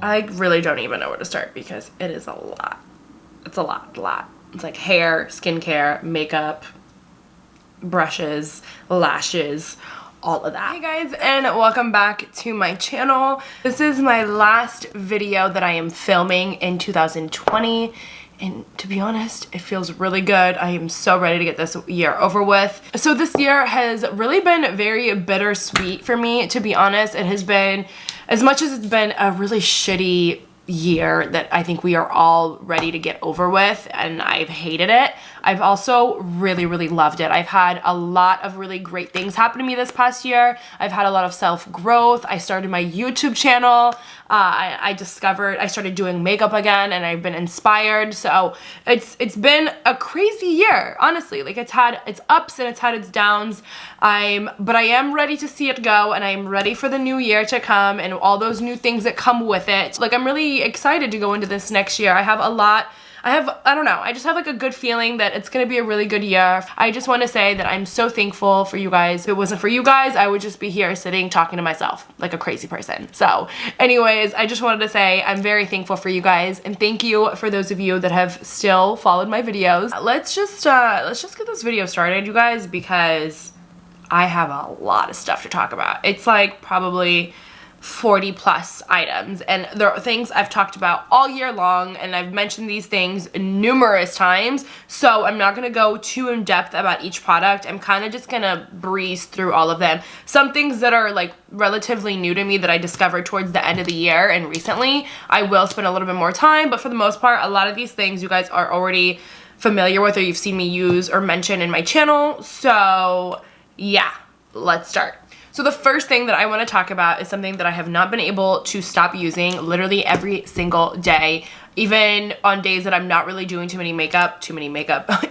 I really don't even know where to start because it is a lot. It's a lot. It's like hair, skincare, makeup, brushes, lashes, all of that. Hey guys, and welcome back to my channel. This is my last video that I am filming in 2020. And to be honest, it feels really good. I am so ready to get this year over with. So this year has really been very bittersweet for me, to be honest. It has been, as much as it's been a really shitty year that I think we are all ready to get over with, and I've hated it, I've also really loved it. I've had a lot of really great things happen to me this past year. I've had a lot of self-growth. I started my YouTube channel. I started doing makeup again, and I've been inspired. So it's been a crazy year, honestly. Like, it's had its ups and it's had its downs. But I am ready to see it go, and I am ready for the new year to come and all those new things that come with it. Like, I'm really excited to go into this next year. I don't know, I just have like a good feeling that it's gonna be a really good year. I just want to say that I'm so thankful for you guys. If it wasn't for you guys, I would just be here sitting talking to myself like a crazy person. So anyways, I just wanted to say I'm very thankful for you guys, and thank you for those of you that have still followed my videos. Let's just get this video started, you guys, because I have a lot of stuff to talk about. It's like probably 40 plus items, and there are things I've talked about all year long, and I've mentioned these things numerous times, so I'm not gonna go too in depth about each product. I'm kind of just gonna breeze through all of them. Some things that are like relatively new to me that I discovered towards the end of the year and recently, I will spend a little bit more time, but for the most part, a lot of these things you guys are already familiar with, or you've seen me use or mention in my channel. So yeah, let's start. So the first thing that I want to talk about is something that I have not been able to stop using literally every single day. Even on days that I'm not really doing too many makeup,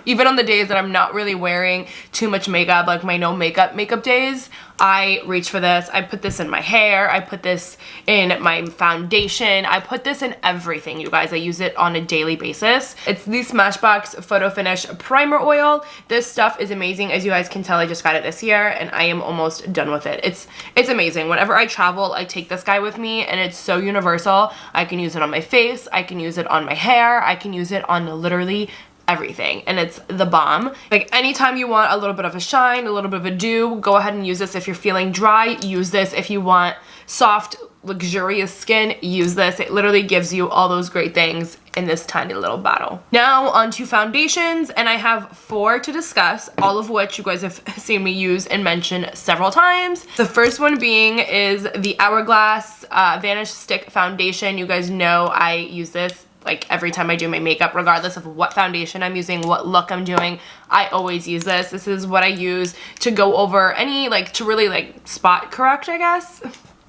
even on the days that I'm not really wearing too much makeup, like my no makeup days, I reach for this. I put this in my hair. I put this in my foundation. I put this in everything, you guys. I use it on a daily basis. It's the Smashbox Photo Finish Primer Oil. This stuff is amazing. As you guys can tell, I just got it this year, and I am almost done with it. It's amazing. Whenever I travel, I take this guy with me, and it's so universal. I can use it on my face. I can use it on my hair. I can use it on literally everything, and it's the bomb. Like, anytime you want a little bit of a shine, a little bit of a dew, go ahead and use this. If you're feeling dry, use this. If you want soft, luxurious skin, use this. It literally gives you all those great things in this tiny little bottle. Now on to foundations, and I have 4 to discuss, all of which you guys have seen me use and mention several times. The first one being is the Hourglass Vanish Stick Foundation. You guys know I use this like every time I do my makeup, regardless of what foundation I'm using, what look I'm doing, I always use this. This is what I use to go over any, like, to really like spot correct, I guess.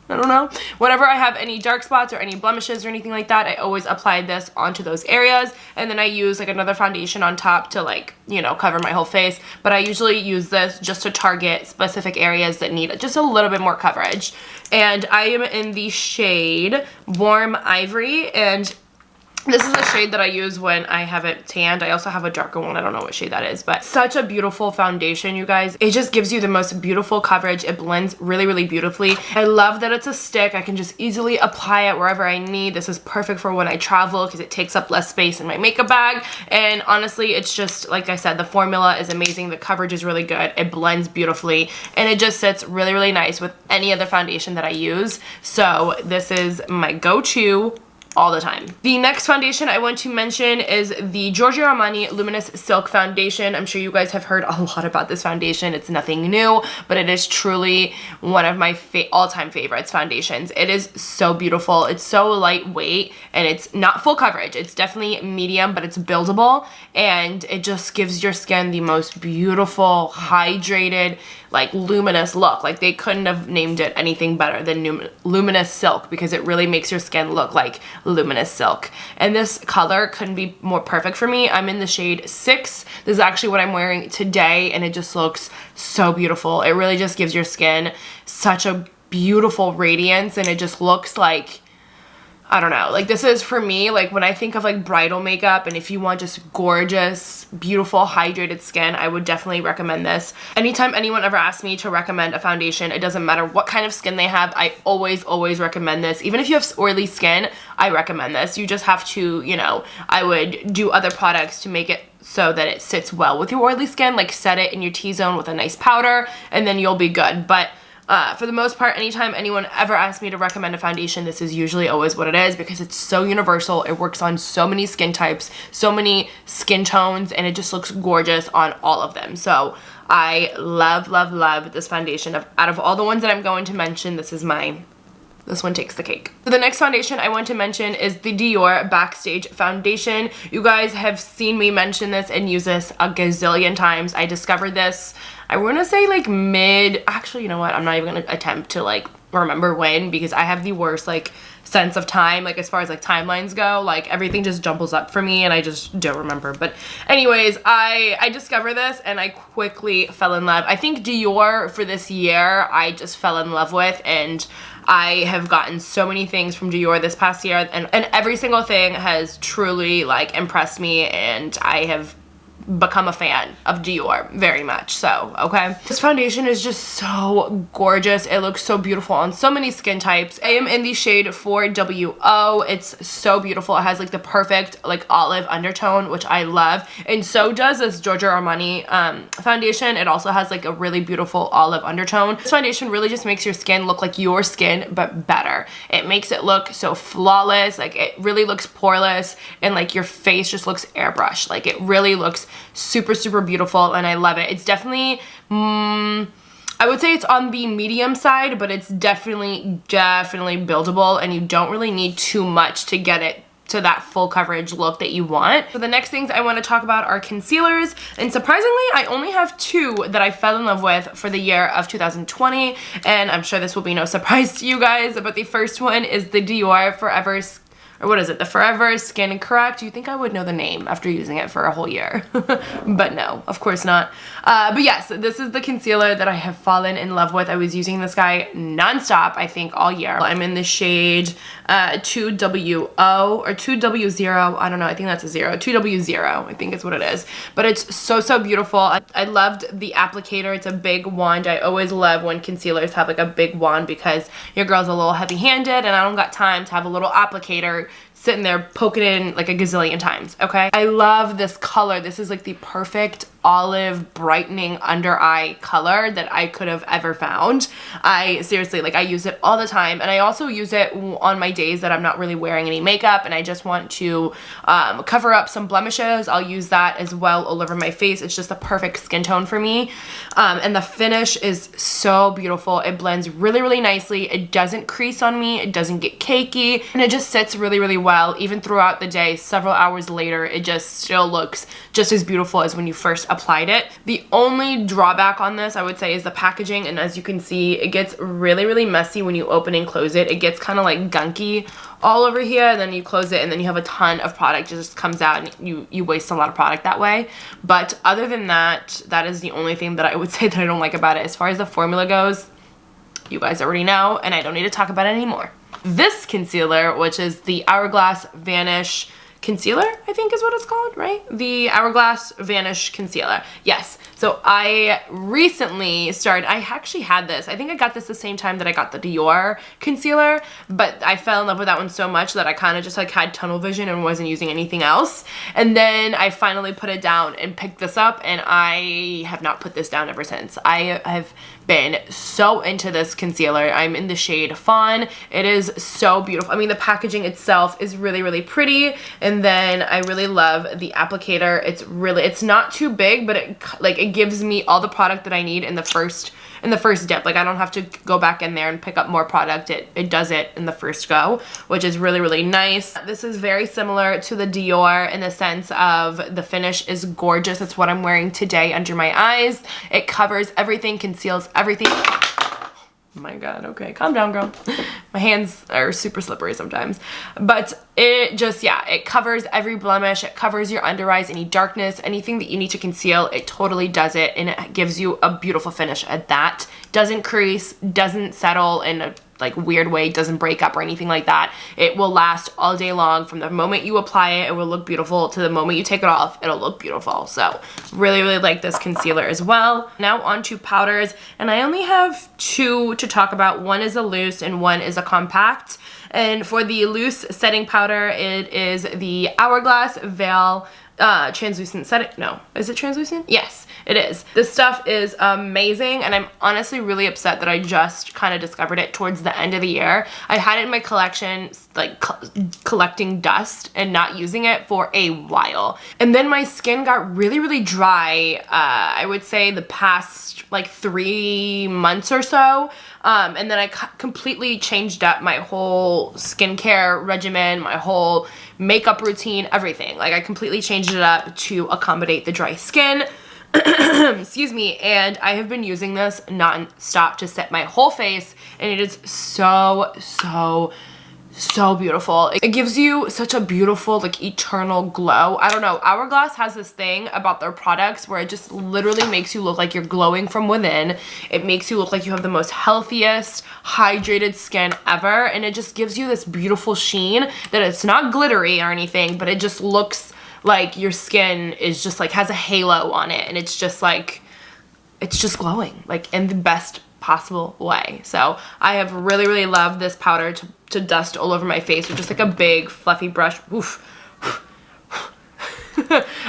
I don't know. Whenever I have any dark spots or any blemishes or anything like that, I always apply this onto those areas, and then I use like another foundation on top to, like, you know, cover my whole face. But I usually use this just to target specific areas that need just a little bit more coverage. And I am in the shade Warm Ivory, and this is a shade that I use when I have it tanned. I also have a darker one. I don't know what shade that is, but such a beautiful foundation, you guys. It just gives you the most beautiful coverage. It blends really beautifully. I love that it's a stick. I can just easily apply it wherever I need. This is perfect for when I travel because it takes up less space in my makeup bag. And honestly, it's just, like I said, the formula is amazing. The coverage is really good. It blends beautifully, and it just sits really nice with any other foundation that I use. So this is my go-to all the time. The next foundation I want to mention is the Giorgio Armani Luminous Silk Foundation. I'm sure you guys have heard a lot about this foundation. It's nothing new, but it is truly one of my all-time favorites foundations. It is so beautiful. It's so lightweight, and it's not full coverage. It's definitely medium, but it's buildable, and it just gives your skin the most beautiful, hydrated, like luminous look. Like, they couldn't have named it anything better than luminous silk, because it really makes your skin look like luminous silk. And this color couldn't be more perfect for me. I'm in the shade 6. This is actually what I'm wearing today, and it just looks so beautiful. It really just gives your skin such a beautiful radiance, and it just looks like, I don't know, like this is for me, like when I think of like bridal makeup and if you want just gorgeous, beautiful, hydrated skin, I would definitely recommend this. Anytime anyone ever asks me to recommend a foundation, it doesn't matter what kind of skin they have, I always recommend this. Even if you have oily skin, I recommend this. You just have to, you know, I would do other products to make it so that it sits well with your oily skin, like set it in your T-zone with a nice powder and then you'll be good. But for the most part, anytime anyone ever asks me to recommend a foundation, this is usually always what it is because it's so universal. It works on so many skin types, so many skin tones, and it just looks gorgeous on all of them. So I love this foundation. Out of all the ones that I'm going to mention, this is mine. This one takes the cake. So the next foundation I want to mention is the Dior Backstage foundation. You guys have seen me mention this and use this a gazillion times. I discovered this, I want to say like actually, you know what? I'm not even going to attempt to like remember when because I have the worst like sense of time, like as far as like timelines go, like everything just jumbles up for me and I just don't remember. But anyways, I discovered this and I quickly fell in love. I think Dior for this year, I just fell in love with, and I have gotten so many things from Dior this past year and every single thing has truly like impressed me, and I have become a fan of Dior very much so, okay? This foundation is just so gorgeous. It looks so beautiful on so many skin types. I am in the shade 4WO. It's so beautiful. It has like the perfect like olive undertone, which I love. And so does this Giorgio Armani foundation. It also has like a really beautiful olive undertone. This foundation really just makes your skin look like your skin, but better. It makes it look so flawless. Like it really looks poreless, and like your face just looks airbrushed. Like it really looks super beautiful, and I love it. It's definitely I would say it's on the medium side, but it's definitely buildable, and you don't really need too much to get it to that full coverage look that you want. So the next things I want to talk about are concealers, and surprisingly I only have two that I fell in love with for the year of 2020, and I'm sure this will be no surprise to you guys, but the first one is the Dior the Forever Skin Correct. You think I would know the name after using it for a whole year, but no, of course not. But yes, this is the concealer that I have fallen in love with. I was using this guy nonstop, I think, all year. I'm in the shade 2WO or 2W0. I don't know. I think that's a 0. 2W0, I think is what it is. But it's so beautiful. I loved the applicator. It's a big wand. I always love when concealers have like a big wand because your girl's a little heavy-handed and I don't got time to have a little applicator sitting there poking in like a gazillion times, okay? I love this color. This is like the perfect olive brightening under eye color that I could have ever found. I seriously, like I use it all the time, and I also use it on my days that I'm not really wearing any makeup and I just want to cover up some blemishes. I'll use that as well all over my face. It's just the perfect skin tone for me, and the finish is so beautiful. It blends really nicely. It doesn't crease on me. It doesn't get cakey, and it just sits really well. Even throughout the day, several hours later, it just still looks just as beautiful as when you first applied it. The only drawback on this, I would say, is the packaging, and as you can see, it gets really messy when you open and close it. It gets kind of like gunky all over here, and then you close it and then you have a ton of product. It just comes out and you waste a lot of product that way. But other than that, that is the only thing that I would say that I don't like about it. As far as the formula goes, you guys already know, and I don't need to talk about it anymore. This concealer, which is the Hourglass Vanish Concealer, I think is what it's called, right? The Hourglass Vanish Concealer. Yes. So I recently started, I actually had this. I think I got this the same time that I got the Dior concealer, but I fell in love with that one so much that I kind of just like had tunnel vision and wasn't using anything else. And then I finally put it down and picked this up, and I have not put this down ever since. I have been so into this concealer. I'm in the shade Fawn. It is so beautiful. I mean, the packaging itself is really pretty, and then I really love the applicator. It's not too big, but it gives me all the product that I need in the first dip. Like I don't have to go back in there and pick up more product. It does it in the first go, which is really nice. This is very similar to the Dior in the sense of the finish is gorgeous. It's what I'm wearing today under my eyes. It covers everything, conceals everything. Oh my god, okay, calm down, girl. My hands are super slippery sometimes. But it just, yeah, it covers every blemish. It covers your under eyes, any darkness, anything that you need to conceal. It totally does it, and it gives you a beautiful finish at that. Doesn't crease, doesn't settle in like weird way, it doesn't break up or anything like that. It will last all day long. From the moment you apply it, it will look beautiful, to the moment you take it off, it'll look beautiful. So really, really like this concealer as well. Now on to powders, and I only have 2 to talk about. One is a loose and one is a compact. And for the loose setting powder, it is the Hourglass Veil translucent setting. No, is it translucent? Yes, it is. This stuff is amazing, and I'm honestly really upset that I just kind of discovered it towards the end of the year. I had it in my collection, like collecting dust and not using it for a while. And then my skin got really, really dry, I would say the past like 3 months or so. And then I completely changed up my whole skincare regimen, my whole makeup routine, everything. Like I completely changed it up to accommodate the dry skin. Excuse me. And I have been using this non-stop to set my whole face, and it is so, so, so beautiful. It gives you such a beautiful, like, eternal glow. I don't know, Hourglass has this thing about their products where it just literally makes you look like you're glowing from within. It makes you look like you have the most healthiest, hydrated skin ever, and it just gives you this beautiful sheen that it's not glittery or anything, but it just looks like your skin is just like has a halo on it, and it's just like, it's just glowing, like in the best possible way. So I have really, really loved this powder to dust all over my face with just like a big fluffy brush. Oof.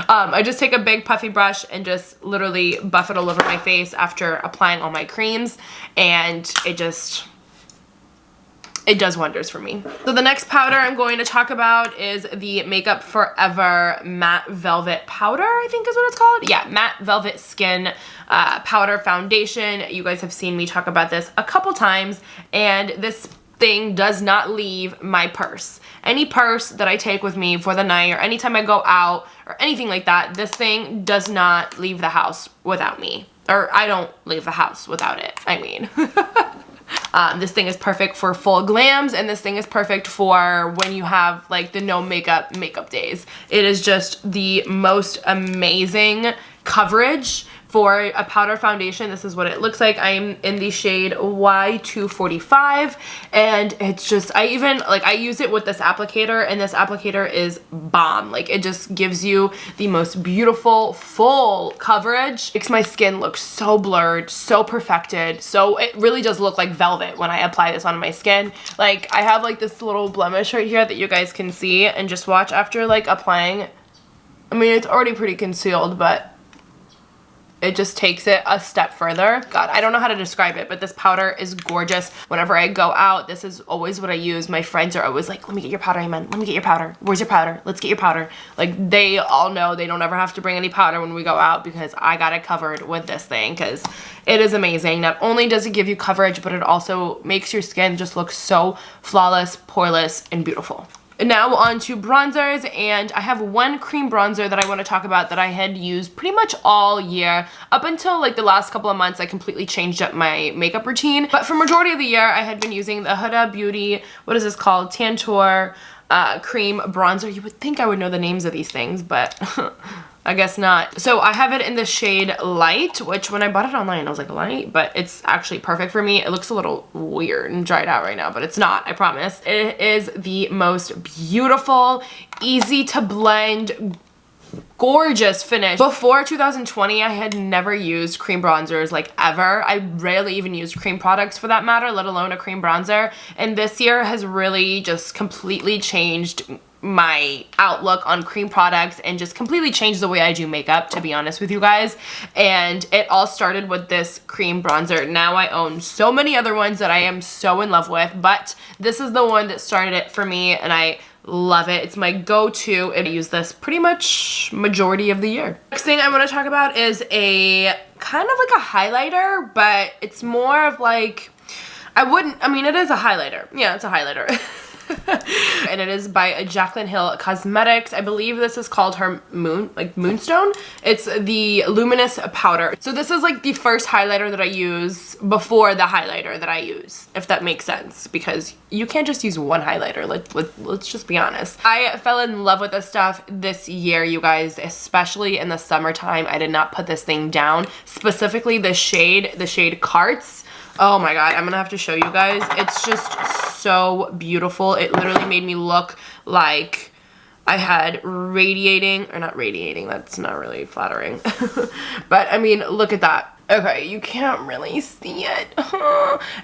I just take a big puffy brush and just literally buff it all over my face after applying all my creams, and it does wonders for me. So the next powder I'm going to talk about is the Makeup Forever Matte Velvet Powder, I think is what it's called. Yeah, Matte Velvet Skin Powder Foundation. You guys have seen me talk about this a couple times, and this thing does not leave my purse. Any purse that I take with me for the night, or anytime I go out or anything like that, this thing does not leave the house without me. Or I don't leave the house without it, I mean. This thing is perfect for full glams, and this thing is perfect for when you have like the no makeup days. It is just the most amazing coverage for a powder foundation. This is what it looks like. I'm in the shade Y245, and it's just, I use it with this applicator, and this applicator is bomb. Like, it just gives you the most beautiful full coverage. Makes my skin look so blurred, so perfected. So it really does look like velvet when I apply this on my skin. Like, I have like this little blemish right here that you guys can see, and just watch after like applying. I mean, it's already pretty concealed, but it just takes it a step further. God, I don't know how to describe it, but this powder is gorgeous. Whenever I go out, this is always what I use. My friends are always like, let me get your powder, Amen. Let me get your powder. Where's your powder? Let's get your powder. Like, they all know they don't ever have to bring any powder when we go out, because I got it covered with this thing, because it is amazing. Not only does it give you coverage, but it also makes your skin just look so flawless, poreless, and beautiful. And now on to bronzers, and I have one cream bronzer that I want to talk about that I had used pretty much all year. Up until like the last couple of months, I completely changed up my makeup routine. But for majority of the year, I had been using the Huda Beauty, what is this called? Tantour cream bronzer. You would think I would know the names of these things, but I guess not. So I have it in the shade Light, which when I bought it online, I was like, light? But it's actually perfect for me. It looks a little weird and dried out right now, but it's not, I promise. It is the most beautiful, easy to blend, gorgeous finish. Before 2020, I had never used cream bronzers, like, ever. I rarely even used cream products for that matter, let alone a cream bronzer. And this year has really just completely changed my outlook on cream products, and just completely changed the way I do makeup, to be honest with you guys. And it all started with this cream bronzer. Now I own so many other ones that I am so in love with, but this is the one that started it for me, and I love it. It's my go-to, and I use this pretty much majority of the year. Next thing I want to talk about is a kind of like a highlighter, but it's more of like, I mean, it is a highlighter. Yeah, it's a highlighter. And it is by Jaclyn Kosmetics. I believe this is called her Moonstone. It's the Luminous powder. So this is like the first highlighter that I use before the highlighter that I use, if that makes sense, because you can't just use one highlighter. Let's just be honest. I fell in love with this stuff this year, you guys, especially in the summertime. I did not put this thing down. Specifically the shade Carts. Oh my god, I'm gonna have to show you guys. It's just so beautiful. It literally made me look like I had radiating, or not radiating, that's not really flattering. But I mean, look at that. Okay, you can't really see it.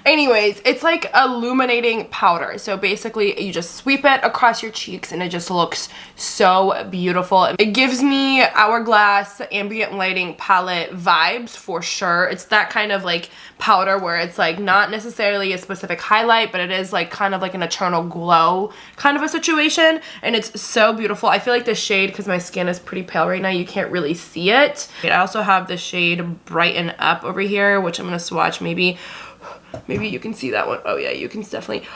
Anyways, it's like illuminating powder. So basically, you just sweep it across your cheeks and it just looks so beautiful. It gives me Hourglass ambient lighting palette vibes for sure. It's that kind of like powder where it's like not necessarily a specific highlight, but it is like kind of like an eternal glow kind of a situation. And it's so beautiful. I feel like the shade, because my skin is pretty pale right now, you can't really see it. I also have the shade Brighten Up over here, which I'm gonna swatch. Maybe you can see that one. Oh yeah, you can definitely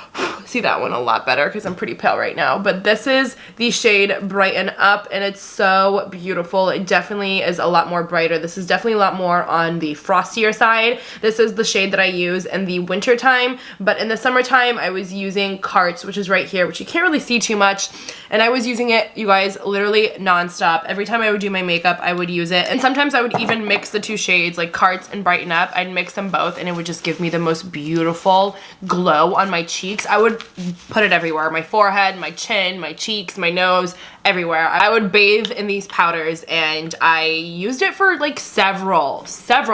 see that one a lot better because I'm pretty pale right now. But this is the shade Brighten Up, and it's so beautiful. It definitely is a lot more brighter. This is definitely a lot more on the frostier side. This is the shade that I use in the winter time, but in the summertime I was using Carts, which is right here, which you can't really see too much. And I was using it, you guys, literally nonstop. Every time I would do my makeup, I would use it. And sometimes I would even mix the two shades, like Carts and Brighten Up. I'd mix them both and it would just give me the most beautiful glow on my cheeks. I would put it everywhere. My forehead, my chin, my cheeks, my nose, everywhere. I would bathe in these powders and I used it for like several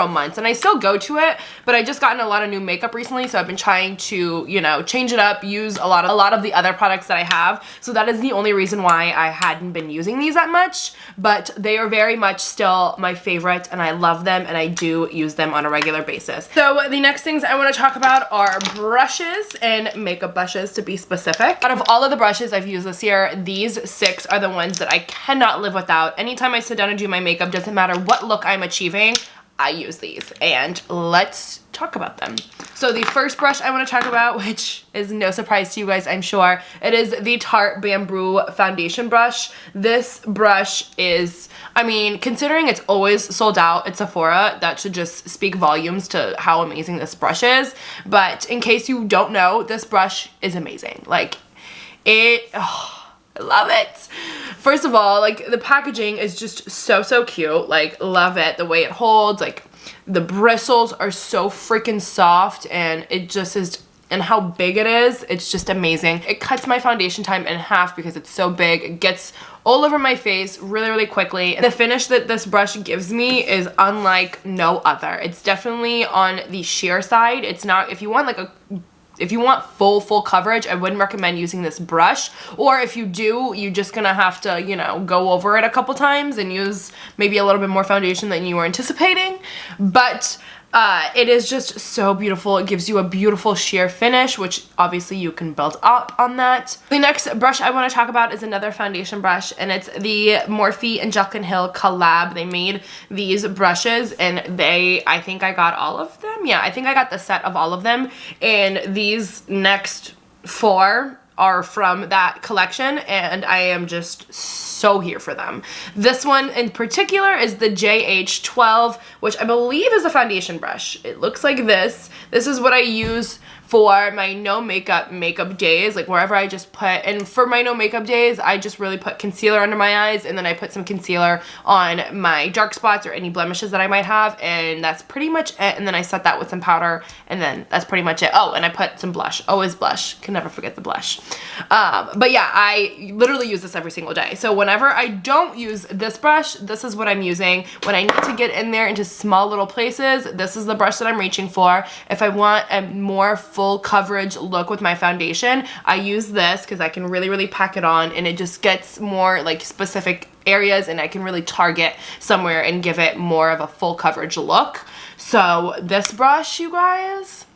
months, and I still go to it, but I just gotten a lot of new makeup recently, so I've been trying to, you know, change it up, use a lot of the other products that I have. So that is the only reason why I hadn't been using these that much, but they are very much still my favorite and I love them and I do use them on a regular basis. So the next things I want to talk about are brushes and makeup brushes, to be specific. Out of all of the brushes I've used this year, these 6 are the ones that I cannot live without. Anytime I sit down and do my makeup, doesn't matter what look I'm achieving, I use these, and let's talk about them. So the first brush I want to talk about, which is no surprise to you guys, I'm sure, it is the Tarte Bamboo Foundation Brush. This brush is, I mean, considering it's always sold out at Sephora, that should just speak volumes to how amazing this brush is. But in case you don't know, this brush is amazing. Like, I love it. First of all, like, the packaging is just so cute. Like, love it. The way it holds, like, the bristles are so freaking soft, and it just is, and how big it is, it's just amazing. It cuts my foundation time in half because it's so big. It gets all over my face really quickly. And the finish that this brush gives me is unlike no other. It's definitely on the sheer side. It's not, if you want like if you want full coverage, I wouldn't recommend using this brush. Or if you do, you're just gonna have to, you know, go over it a couple times and use maybe a little bit more foundation than you were anticipating. But it is just so beautiful. It gives you a beautiful sheer finish, which obviously you can build up on that. The next brush I want to talk about is another foundation brush, and it's the Morphe and Jaclyn Hill collab. They made these brushes, and I think I got all of them. Yeah, I think I got the set of all of them, and these next 4 are from that collection, and I am just so here for them. This one in particular is the JH12, which I believe is a foundation brush. It looks like this. This is what I use for my no makeup days, like wherever I just put, and for my no makeup days, I just really put concealer under my eyes, and then I put some concealer on my dark spots or any blemishes that I might have, and that's pretty much it. And then I set that with some powder, and then that's pretty much it. Oh, and I put some blush. Always blush. Can never forget the blush. But yeah, I literally use this every single day. So whenever I don't use this brush, this is what I'm using. When I need to get in there into small little places, this is the brush that I'm reaching for. If I want a more full coverage look with my foundation, I use this because I can really pack it on, and it just gets more like specific areas, and I can really target somewhere and give it more of a full coverage look. So this brush, you guys,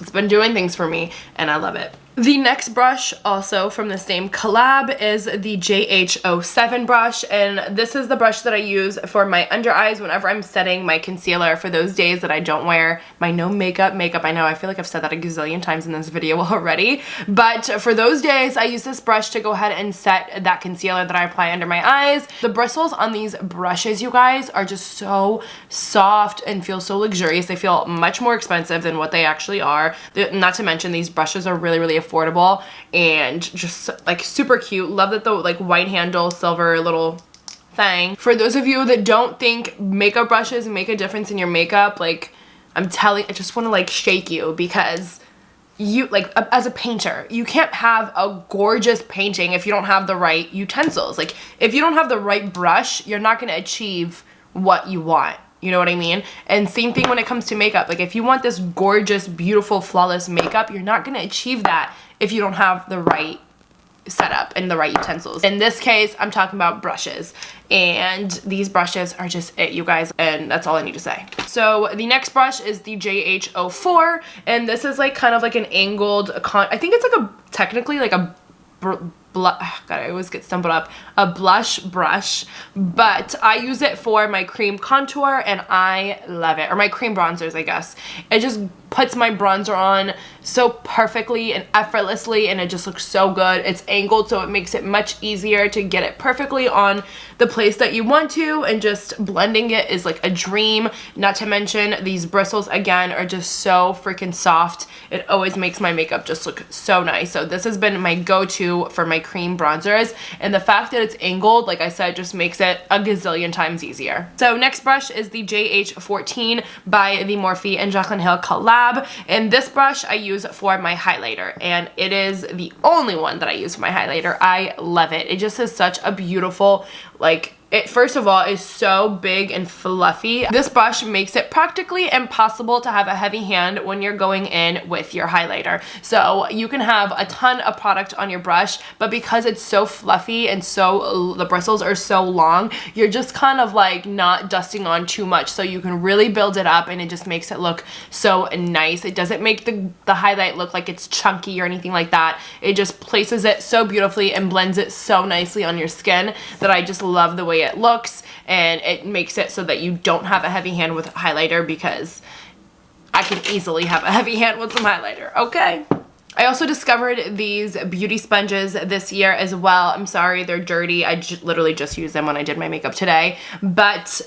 it's been doing things for me, and I love it. The next brush, also from the same collab, is the JH07 brush, and this is the brush that I use for my under eyes whenever I'm setting my concealer for those days that I don't wear my no makeup. I know, I feel like I've said that a gazillion times in this video already, but for those days, I use this brush to go ahead and set that concealer that I apply under my eyes. The bristles on these brushes, you guys, are just so soft and feel so luxurious. They feel much more expensive than what they actually are. Not to mention, these brushes are really affordable and just like super cute. Love that the like white handle silver little thing. For those of you that don't think makeup brushes make a difference in your makeup, like, I'm telling, I just want to like shake you, because you, like, as a painter, you can't have a gorgeous painting if you don't have the right utensils. Like, if you don't have the right brush, you're not going to achieve what you want. You know what I mean? And same thing when it comes to makeup. Like, if you want this gorgeous, beautiful, flawless makeup, you're not going to achieve that if you don't have the right setup and the right utensils. In this case, I'm talking about brushes, and these brushes are just it, you guys, and that's all I need to say. So the next brush is the JH04, and this is like kind of like an angled I think it's like a technically like a God, I always get stumbled up. A blush brush, but I use it for my cream contour and I love it. Or my cream bronzers, I guess. It just puts my bronzer on so perfectly and effortlessly, and it just looks so good. It's angled, so it makes it much easier to get it perfectly on the place that you want to, and just blending it is like a dream. Not to mention, these bristles again are just so freaking soft. It always makes my makeup just look so nice. So this has been my go-to for my cream bronzers, and the fact that it's angled, like I said, just makes it a gazillion times easier. So next brush is the JH14 by the Morphe and Jaclyn Hill collab, and this brush I use for my highlighter, and it is the only one that I use for my highlighter. I love it. It just is such a beautiful, like, it first of all is so big and fluffy. This brush makes it practically impossible to have a heavy hand when you're going in with your highlighter. So you can have a ton of product on your brush, but because it's so fluffy and so the bristles are so long, you're just kind of like not dusting on too much, so you can really build it up, and it just makes it look so nice. It doesn't make the highlight look like it's chunky or anything like that. It just places it so beautifully and blends it so nicely on your skin that I just love the way it looks, and it makes it so that you don't have a heavy hand with highlighter, because I can easily have a heavy hand with some highlighter, okay? I also discovered these beauty sponges this year as well. I'm sorry, they're dirty. I literally just used them when I did my makeup today. But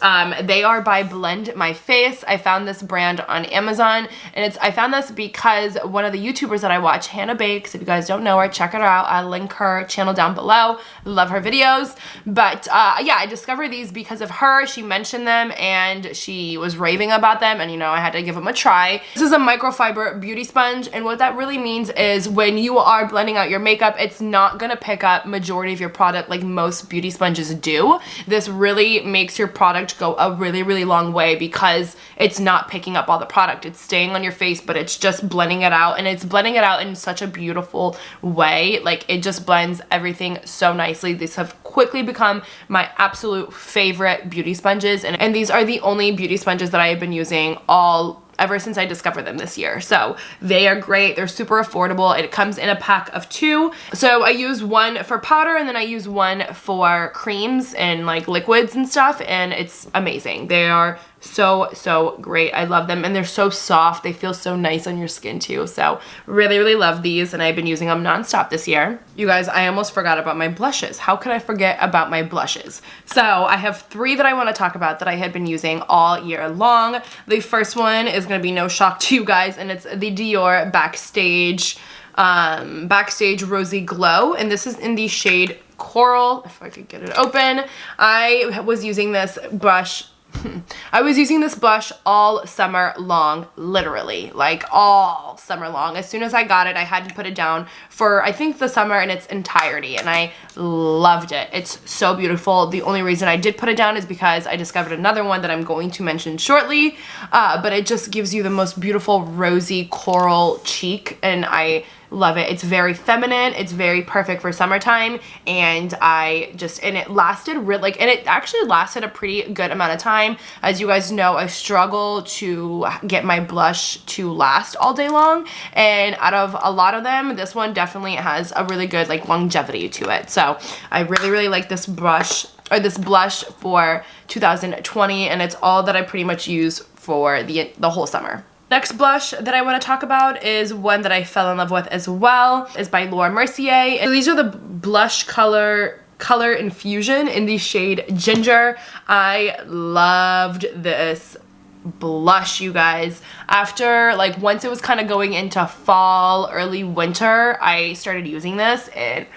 they are by Blend My Face. I found this brand on Amazon. And I found this because one of the YouTubers that I watch, Hannah Bakes, if you guys don't know her, check her out. I'll link her channel down below. Love her videos. But yeah, I discovered these because of her. She mentioned them and she was raving about them. And you know, I had to give them a try. This is a microfiber beauty sponge. And what that really means is when you are blending out your makeup, it's not gonna pick up majority of your product like most beauty sponges do. This really makes your product go a really, really long way, because it's not picking up all the product. It's staying on your face, but it's just blending it out, and it's blending it out in such a beautiful way. Like, it just blends everything so nicely. These have quickly become my absolute favorite beauty sponges, and these are the only beauty sponges that I have been using ever since I discovered them this year. So they are great. They're super affordable. It comes in a pack of 2. So I use one for powder, and then I use one for creams and like liquids and stuff, and it's amazing. They are so great. I love them, and they're so soft. They feel so nice on your skin too. So really, really love these, and I've been using them nonstop this year. You guys, I almost forgot about my blushes. How could I forget about my blushes? So I have 3 that I want to talk about that I had been using all year long. The first one is going to be no shock to you guys, and it's the Dior Backstage Rosy Glow, and this is in the shade Coral, if I could get it open. I was using this blush all summer long, literally, like all summer long. As soon as I got it, I had to put it down for, I think, the summer in its entirety, and I loved it. It's so beautiful. The only reason I did put it down is because I discovered another one that I'm going to mention shortly, but it just gives you the most beautiful rosy coral cheek, and I love it. It's very feminine. It's very perfect for summertime, and it lasted and it actually lasted a pretty good amount of time. As you guys know, I struggle to get my blush to last all day long, and out of a lot of them, this one definitely has a really good like longevity to it. So I really, really like this blush for 2020, and it's all that I pretty much use for the whole summer. Next blush that I want to talk about is one that I fell in love with as well. It's by Laura Mercier. And these are the blush color infusion in the shade Ginger. I loved this blush, you guys. After, like, once it was kind of going into fall, early winter, I started using this, and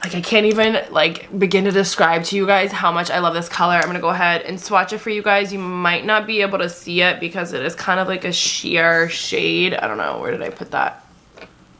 Like, I can't even, like, begin to describe to you guys how much I love this color. I'm going to go ahead and swatch it for you guys. You might not be able to see it because it is kind of like a sheer shade. I don't know. Where did I put that?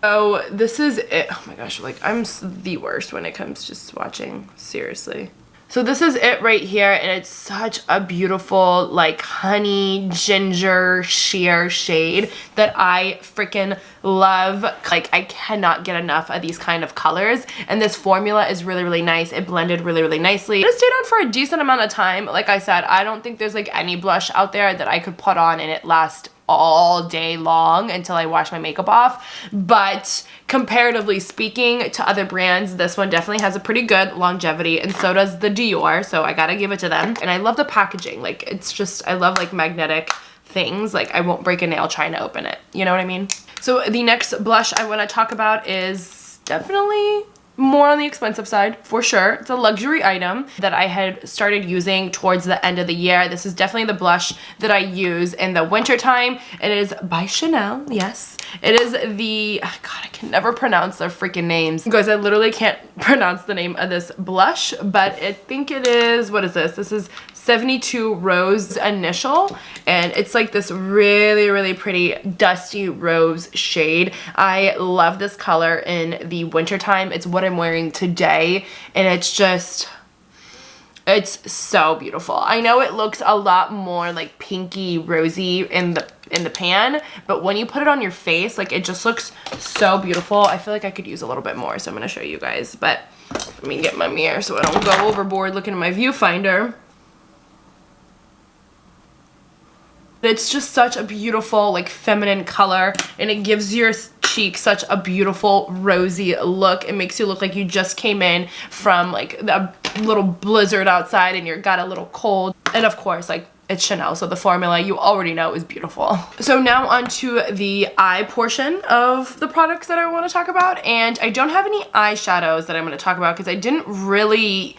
Oh, this is it. Oh my gosh, like, I'm the worst when it comes to swatching. Seriously. So this is it right here, and it's such a beautiful, like, honey ginger sheer shade that I freaking love. Like, I cannot get enough of these kind of colors, and this formula is really, really nice. It blended really, really nicely. It stayed on for a decent amount of time. Like I said, I don't think there's, like, any blush out there that I could put on and it lasts all day long until I wash my makeup off, but comparatively speaking to other brands, this one definitely has a pretty good longevity, and so does the Dior, so I gotta give it to them. And I love the packaging. Like, it's just, I love, like, magnetic things. Like, I won't break a nail trying to open it, you know what I mean? So the next blush I want to talk about is definitely more on the expensive side, for sure. It's a luxury item that I had started using towards the end of the year. This is definitely the blush that I use in the winter time. It is by Chanel, yes. It is the, oh God, I can never pronounce their freaking names. Guys, I literally can't pronounce the name of this blush, but I think it is, what is this? This is 72 Rose Initial, and it's like this really, really pretty dusty rose shade. I love this color in the winter time. It's what I'm wearing today, and it's just, it's so beautiful. I know it looks a lot more like pinky rosy in the pan, but when you put it on your face, like, it just looks so beautiful. I feel like I could use a little bit more, so I'm gonna show you guys, but let me get my mirror so I don't go overboard looking at my viewfinder. It's just such a beautiful, like, feminine color, and it gives your cheek such a beautiful rosy look. It makes you look like you just came in from, like, a little blizzard outside and you got a little cold. And of course, like, it's Chanel, so the formula you already know is beautiful. So now on to the eye portion of the products that I want to talk about, and I don't have any eyeshadows that I'm going to talk about because I didn't really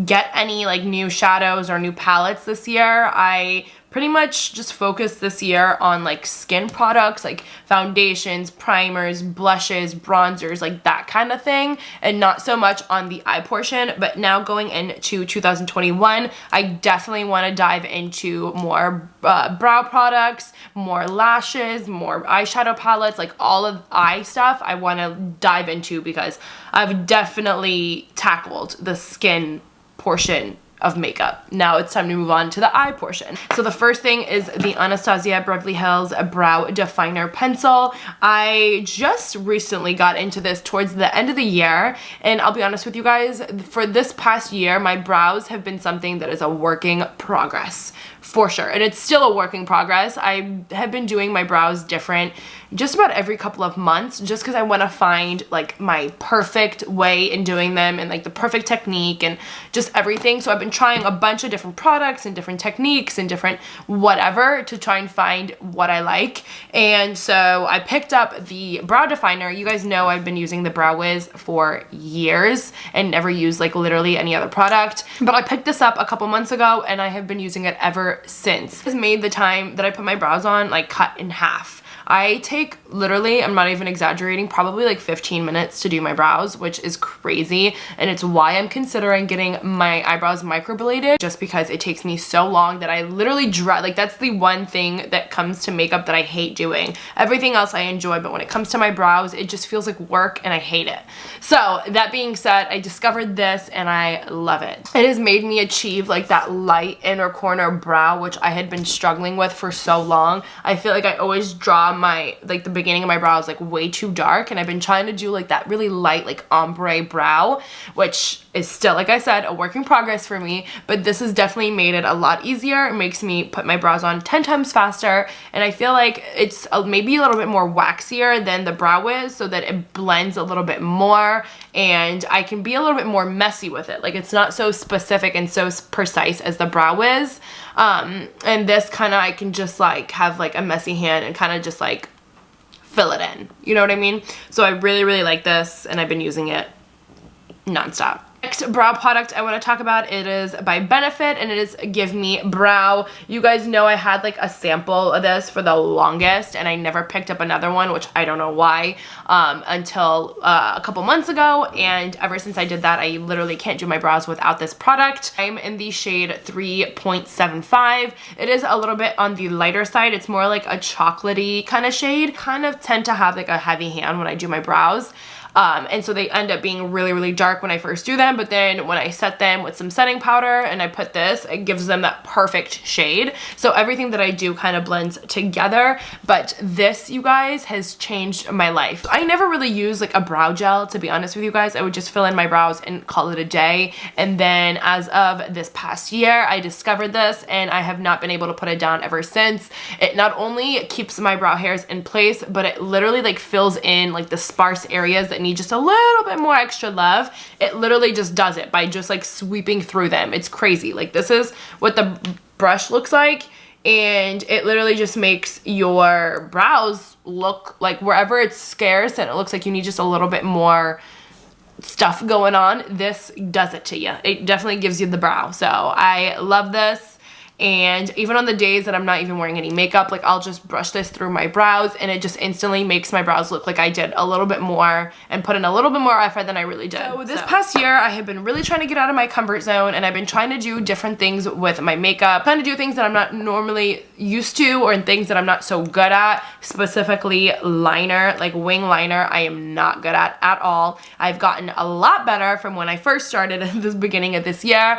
get any, like, new shadows or new palettes this year. I pretty much just focused this year on, like, skin products, like foundations, primers, blushes, bronzers, like that kind of thing, and not so much on the eye portion. But now going into 2021, I definitely want to dive into more brow products, more lashes, more eyeshadow palettes, like all of eye stuff I want to dive into because I've definitely tackled the skin portion of makeup. Now it's time to move on to the eye portion. So the first thing is the Anastasia Beverly Hills Brow Definer Pencil. I just recently got into this towards the end of the year, and I'll be honest with you guys, for this past year, my brows have been something that is a working progress, for sure. And it's still a working progress. I have been doing my brows different just about every couple of months just because I want to find, like, my perfect way in doing them and, like, the perfect technique and just everything. So I've been trying a bunch of different products and different techniques and different whatever to try and find what I like. And so I picked up the brow definer. You guys know I've been using the Brow Wiz for years and never used, like, literally any other product. But I picked this up a couple months ago and I have been using it ever since. It's made the time that I put my brows on, like, cut in half. I take literally, I'm not even exaggerating, probably like 15 minutes to do my brows, which is crazy, and it's why I'm considering getting my eyebrows microbladed, just because it takes me so long that I literally dread. Like, that's the one thing that comes to makeup that I hate doing. Everything else I enjoy, but when it comes to my brows, it just feels like work and I hate it. So that being said, I discovered this and I love it. It has made me achieve, like, that light inner corner brow, which I had been struggling with for so long. I feel like I always draw my, like, the beginning of my brows, like, way too dark, and I've been trying to do, like, that really light, like, ombre brow, which is still, like I said, a work in progress for me, but this has definitely made it a lot easier. It makes me put my brows on 10 times faster, and I feel like it's maybe a little bit more waxier than the Brow Wiz, so that it blends a little bit more, and I can be a little bit more messy with it. Like, it's not so specific and so precise as the Brow Wiz, and this kind of, I can just, like, have, like, a messy hand and kind of just, like, fill it in, you know what I mean? So I really, really like this, and I've been using it nonstop. Next next brow product I want to talk about, it is by Benefit, and it is Gimme Brow. You guys know I had like a sample of this for the longest, and I never picked up another one, which I don't know why, until a couple months ago, and ever since I did that, I literally can't do my brows without this product. I'm in the shade 3.75. It is a little bit on the lighter side. It's more like a chocolatey kind of shade. Kind of tend to have like a heavy hand when I do my brows. And so they end up being really, really dark when I first do them, but then when I set them with some setting powder and I put this, it gives them that perfect shade. So everything that I do kind of blends together, but this, you guys, has changed my life. I never really use like a brow gel, to be honest with you guys. I would just fill in my brows and call it a day. And then as of this past year, I discovered this and I have not been able to put it down ever since. It not only keeps my brow hairs in place, but it literally like fills in like the sparse areas that need just a little bit more extra love. It literally just does it by just like sweeping through them. It's crazy. Like this is what the brush looks like, and it literally just makes your brows look like wherever it's scarce and it looks like you need just a little bit more stuff going on, this does it to you. It definitely gives you the brow. So I love this. And even on the days that I'm not even wearing any makeup, like I'll just brush this through my brows and it just instantly makes my brows look like I did a little bit more and put in a little bit more effort than I really did. So this past year, I have been really trying to get out of my comfort zone, and I've been trying to do different things with my makeup, trying to do things that I'm not normally used to or things that I'm not so good at, specifically liner, like wing liner. I am not good at all. I've gotten a lot better from when I first started at the beginning of this year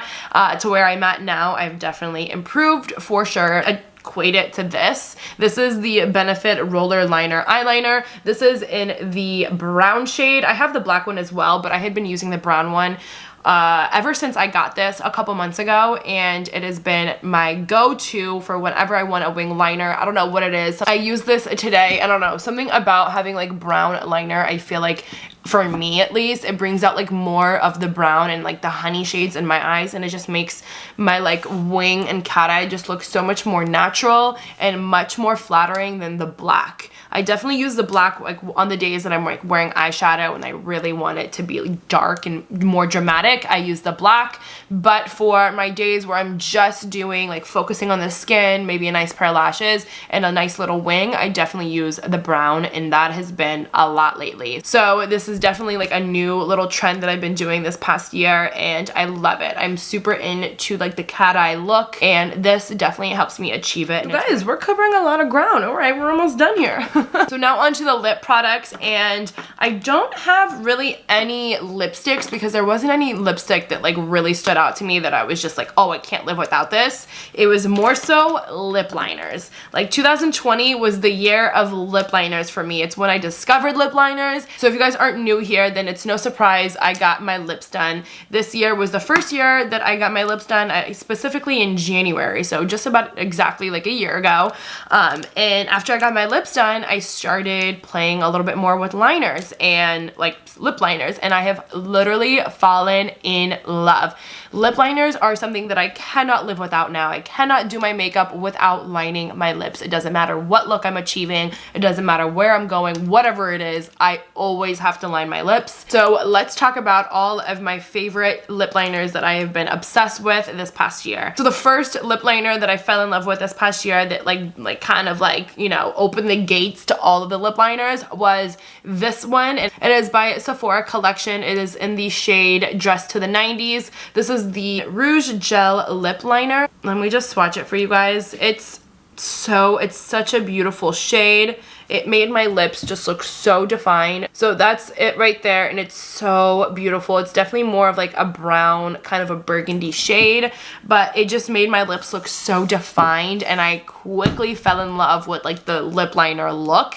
to where I'm at now. I've definitely improved for sure. Equate it to this. This is the Benefit Roller Liner Eyeliner. This is in the brown shade. I have the black one as well, but I had been using the brown one ever since I got this a couple months ago, and it has been my go-to for whenever I want a wing liner. I don't know what it is. I use this today. I don't know, something about having like brown liner, I feel like, for me at least, it brings out like more of the brown and like the honey shades in my eyes, and it just makes my like wing and cat eye just look so much more natural and much more flattering than the black. I definitely use the black like on the days that I'm like wearing eyeshadow and I really want it to be like dark and more dramatic. I use the black, but for my days where I'm just doing like focusing on the skin, maybe a nice pair of lashes and a nice little wing, I definitely use the brown, and that has been a lot lately. So this is definitely like a new little trend that I've been doing this past year, and I love it. I'm super into like the cat eye look, and this definitely helps me achieve it. Guys, we're covering a lot of ground. All right, we're almost done here. So now onto the lip products, and I don't have really any lipsticks because there wasn't any lipstick that like really stood out to me that I was just like, oh, I can't live without this. It was more so lip liners. Like 2020 was the year of lip liners for me. It's when I discovered lip liners. So if you guys aren't new here, then it's no surprise I got my lips done. This year was the first year that I got my lips done, specifically in January, so just about exactly like a year ago. And after I got my lips done, I started playing a little bit more with liners and like lip liners, and I have literally fallen in love. Lip liners are something that I cannot live without now. I cannot do my makeup without lining my lips. It doesn't matter what look I'm achieving. It doesn't matter where I'm going, whatever it is, I always have to line my lips. So let's talk about all of my favorite lip liners that I have been obsessed with this past year. So the first lip liner that I fell in love with this past year that like kind of like, you know, opened the gates to all of the lip liners was this one. It is by Sephora collection. It is in the shade Dressed to the 90s. This is the Rouge Gel Lip Liner. Let me just swatch it for you guys. It's such a beautiful shade. It made my lips just look so defined. So that's it right there, and it's so beautiful. It's definitely more of like a brown, kind of a burgundy shade, but it just made my lips look so defined, and I quickly fell in love with like the lip liner look.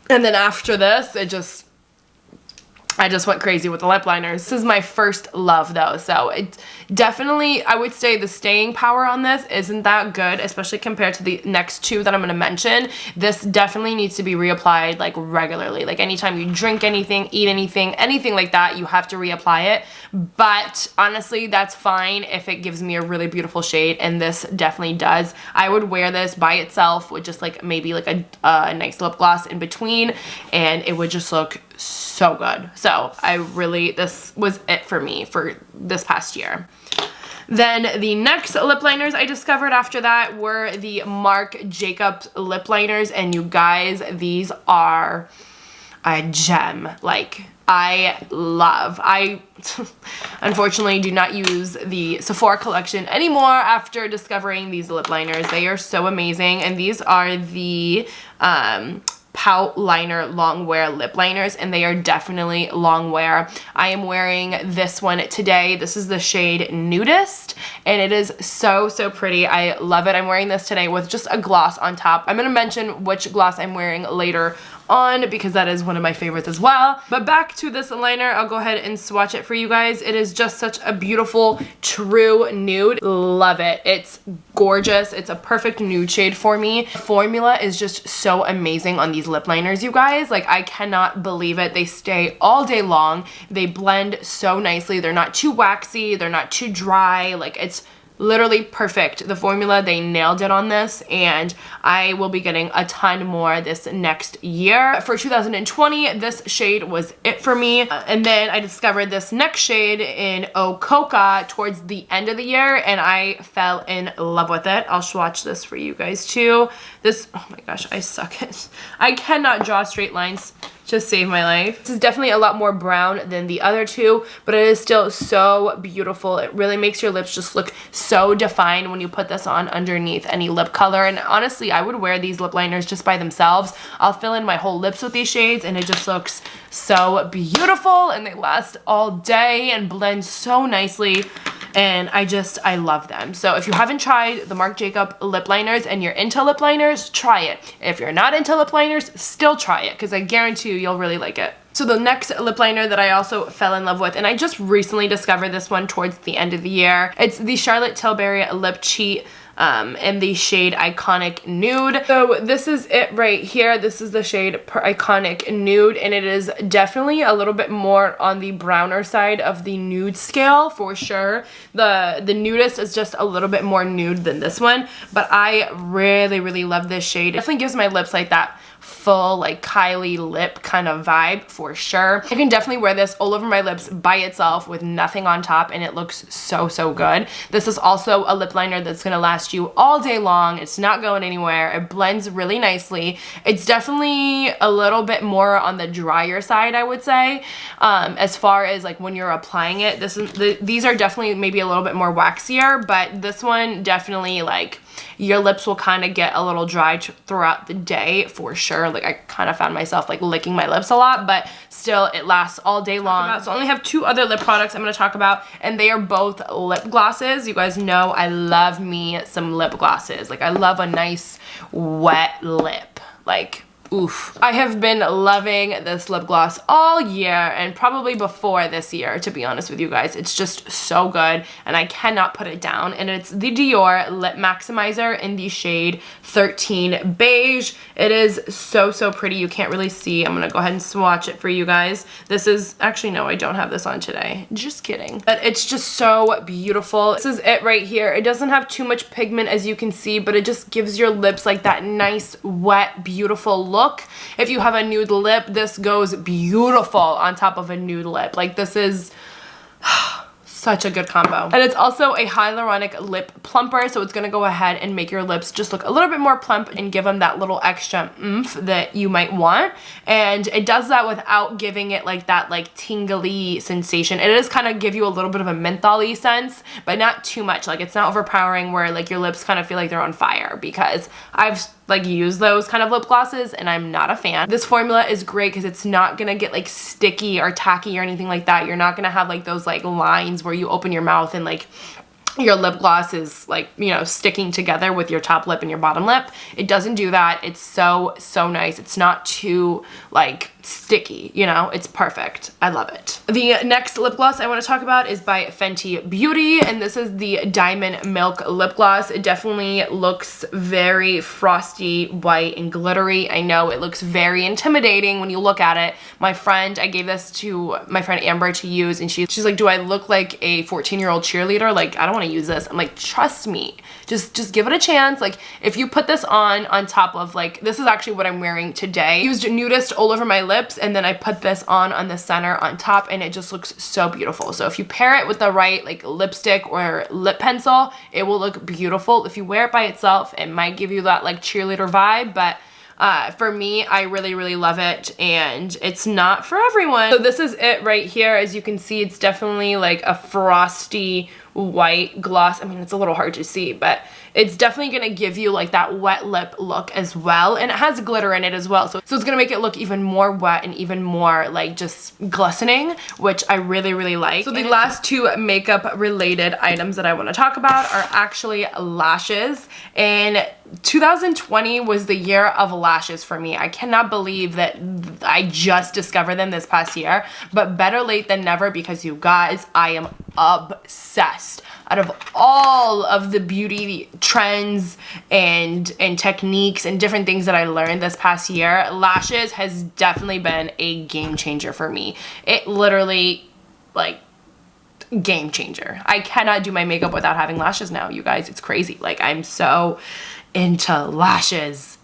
And then after this, I just went crazy with the lip liners. This is my first love though, so it definitely, I would say the staying power on this isn't that good, especially compared to the next two that I'm gonna mention. This definitely needs to be reapplied like regularly. Like anytime you drink anything, eat anything like that, you have to reapply it. But honestly, that's fine if it gives me a really beautiful shade, and this definitely does. I would wear this by itself with just like maybe like a nice lip gloss in between, and it would just look so good. So this was it for me for this past year. Then the next lip liners I discovered after that were the Marc Jacobs Lipliners, and you guys, these are a gem. Like, I unfortunately do not use the Sephora collection anymore after discovering these lip liners. They are so amazing, and these are the Pout Liner long wear lip liners, and they are definitely long wear. I am wearing this one today. This is the shade Nudeist, and it is so pretty. I love it. I'm wearing this today with just a gloss on top. I'm gonna mention which gloss I'm wearing later on because that is one of my favorites as well. But back to this liner, I'll go ahead and swatch it for you guys. It is just such a beautiful true nude. Love it. It's gorgeous. It's a perfect nude shade for me. The formula is just so amazing on these lip liners, you guys. Like, I cannot believe it. They stay all day long. They blend so nicely. They're not too waxy. They're not too dry. Like, it's literally perfect. The formula, they nailed it on this, and I will be getting a ton more this next year. For 2020, this shade was it for me. And then I discovered this next shade in Oh Coca towards the end of the year, and I fell in love with it. I'll swatch this for you guys too. This, oh my gosh, I suck at, I cannot draw straight lines to save my life. This is definitely a lot more brown than the other two, but it is still so beautiful. It really makes your lips just look so defined when you put this on underneath any lip color. And honestly, I would wear these lip liners just by themselves. I'll fill in my whole lips with these shades, and it just looks so beautiful, and they last all day and blend so nicely. And I love them. So if you haven't tried the Marc Jacobs lip liners and you're into lip liners, try it. If you're not into lip liners, still try it, because I guarantee you, you'll really like it. So the next lip liner that I also fell in love with, and I just recently discovered this one towards the end of the year, it's the Charlotte Tilbury Lip Cheat in the shade Iconic Nude. So this is it right here. This is the shade Iconic Nude, and it is definitely a little bit more on the browner side of the nude scale for sure. The Nudeist is just a little bit more nude than this one, but I really love this shade. It definitely gives my lips like that full like Kylie lip kind of vibe for sure. I can definitely wear this all over my lips by itself with nothing on top, and it looks so good. This is also a lip liner that's gonna last you all day long. It's not going anywhere. It blends really nicely. It's definitely a little bit more on the drier side, I would say, as far as like when you're applying it. These are definitely maybe a little bit more waxier, but this one definitely, like, your lips will kind of get a little dry throughout the day for sure. Like, I kind of found myself like licking my lips a lot, but still it lasts all day long. So I only have two other lip products I'm going to talk about, and they are both lip glosses. You guys know I love me some lip glosses. Like, I love a nice wet lip. Like, oof. I have been loving this lip gloss all year, and probably before this year, to be honest with you guys. It's just so good, and I cannot put it down. And it's the Dior Lip Maximizer in the shade 13 Beige. It is so pretty. You can't really see. I'm gonna go ahead and swatch it for you guys. This is, actually no, I don't have this on today. Just kidding. But it's just so beautiful. This is it right here. It doesn't have too much pigment, as you can see, but it just gives your lips like that nice, wet, beautiful look. If you have a nude lip, this goes beautiful on top of a nude lip. Like, this is such a good combo. And it's also a hyaluronic lip plumper, so it's gonna go ahead and make your lips just look a little bit more plump and give them that little extra oomph that you might want. And it does that without giving it like that like tingly sensation. It does kind of give you a little bit of a menthol-y sense, but not too much. Like, it's not overpowering where like your lips kind of feel like they're on fire, because I've like use those kind of lip glosses and I'm not a fan. This formula is great because it's not gonna get like sticky or tacky or anything like that. You're not gonna have like those like lines where you open your mouth and like your lip gloss is like, you know, sticking together with your top lip and your bottom lip. It doesn't do that. It's so nice. It's not too like sticky, you know, it's perfect. I love it. The next lip gloss I want to talk about is by Fenty Beauty, and this is the Diamond Milk Lip Gloss. It definitely looks very frosty, white, and glittery. I know it looks very intimidating when you look at it. I gave this to my friend Amber to use, and she's like, do I look like a 14-year-old cheerleader? Like, I don't want to use this. I'm like, trust me, just give it a chance. Like, if you put this on top of, like, this is actually what I'm wearing today. I used Nudeist all over my lips, and then I put this on the center on top, and it just looks so beautiful. So if you pair it with the right, like, lipstick or lip pencil, it will look beautiful. If you wear it by itself, it might give you that, like, cheerleader vibe, but for me, I really love it, and it's not for everyone. So this is it right here. As you can see, it's definitely like a frosty white gloss. I mean, it's a little hard to see, but it's definitely gonna give you like that wet lip look as well, and it has glitter in it as well, so it's gonna make it look even more wet and even more like just glistening, which I really like. So the last two makeup related items that I want to talk about are actually lashes, and 2020 was the year of lashes for me. I cannot believe that I just discovered them this past year, but better late than never, because you guys, I am obsessed. Out of all of the beauty trends and techniques and different things that I learned this past year, lashes has definitely been a game changer for me. It literally, like, game changer. I cannot do my makeup without having lashes now, you guys. It's crazy. Like, I'm so into lashes.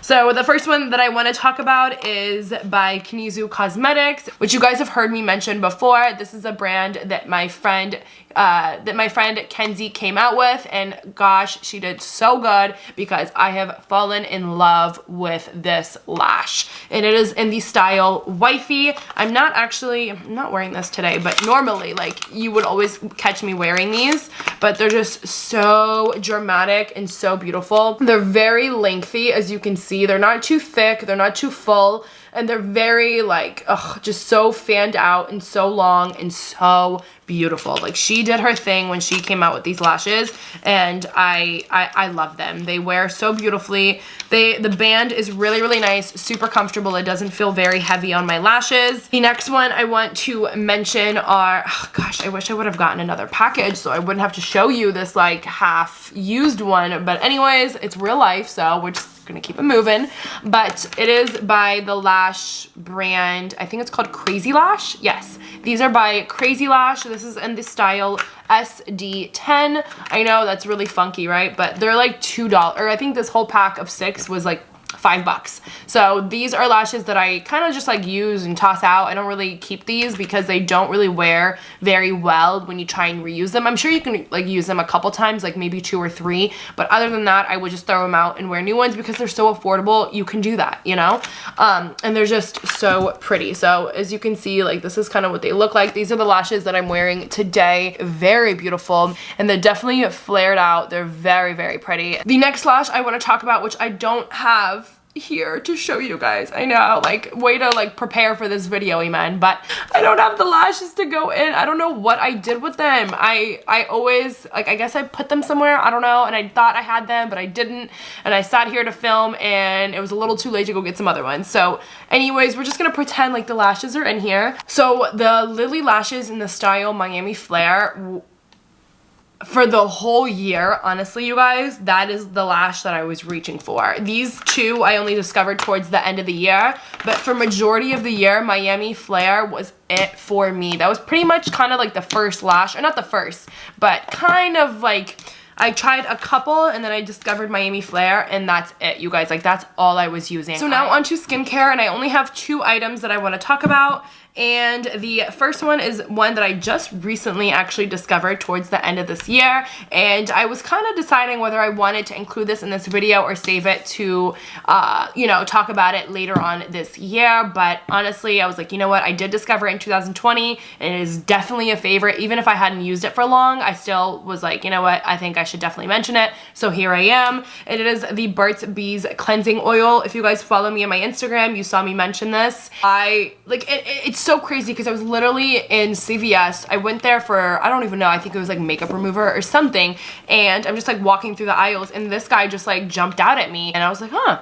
So the first one that I want to talk about is by Knizou Cosmetics, which you guys have heard me mention before. This is a brand that my friend Kenzie came out with, and gosh, she did so good, because I have fallen in love with this lash, and it is in the style Wifey. I'm not wearing this today, but normally, like, you would always catch me wearing these, but they're just so dramatic and so beautiful. They're very lengthy, as you can see. They're not too thick, they're not too full, and they're very, like, just so fanned out and so long and so beautiful. Like, she did her thing when she came out with these lashes, and I love them. They wear so beautifully. The band is really nice, super comfortable. It doesn't feel very heavy on my lashes. The next one I want to mention are, oh gosh, I wish I would have gotten another package so I wouldn't have to show you this like half used one, but anyways, it's real life, so we're just gonna keep it moving. But it is by the lash brand, I think it's called CrazyEyelash. Yes, these are by CrazyEyelash. This is in the style SD10. I know that's really funky, right? But they're like $2, or I think this whole pack of 6 was like $5. So these are lashes that I kind of just like use and toss out. I don't really keep these because they don't really wear very well when you try and reuse them. I'm sure you can like use them a couple times, like maybe 2 or 3, but other than that, I would just throw them out and wear new ones because they're so affordable. You can do that, you know? And they're just so pretty. So as you can see, like, this is kind of what they look like. These are the lashes that I'm wearing today. Very beautiful, and they're definitely flared out. They're very pretty. The next lash I want to talk about, which I don't have here to show you guys. I know, like, way to like prepare for this video, amen, but I don't have the lashes to go in. I don't know what I did with them. I always, like, I guess I put them somewhere, I don't know, and I thought I had them, but I didn't, and I sat here to film, and it was a little too late to go get some other ones. So anyways, we're just gonna pretend like the lashes are in here. So the Lily lashes in the style Miami Flare, for the whole year, honestly, you guys, that is the lash that I was reaching for. These two I only discovered towards the end of the year, but for majority of the year, Miami Flare was it for me. That was pretty much kind of like the first lash, or not the first, but kind of like, I tried a couple and then I discovered Miami Flare, and that's it, you guys. Like, that's all I was using. So now onto skincare, and I only have 2 items that I want to talk about. And the first one is one that I just recently actually discovered towards the end of this year, and I was kind of deciding whether I wanted to include this in this video or save it to, you know, talk about it later on this year. But honestly, I was like, you know what, I did discover it in 2020, and it is definitely a favorite. Even if I hadn't used it for long, I still was like, you know what, I think I should definitely mention it. So here I am, and it is the Burt's Bees Cleansing Oil. If you guys follow me on my Instagram, you saw me mention this. It's so crazy because I was literally in CVS. I went there for, I don't even know, I think it was like makeup remover or something, and I'm just like walking through the aisles, and this guy just like jumped out at me, and I was like, huh,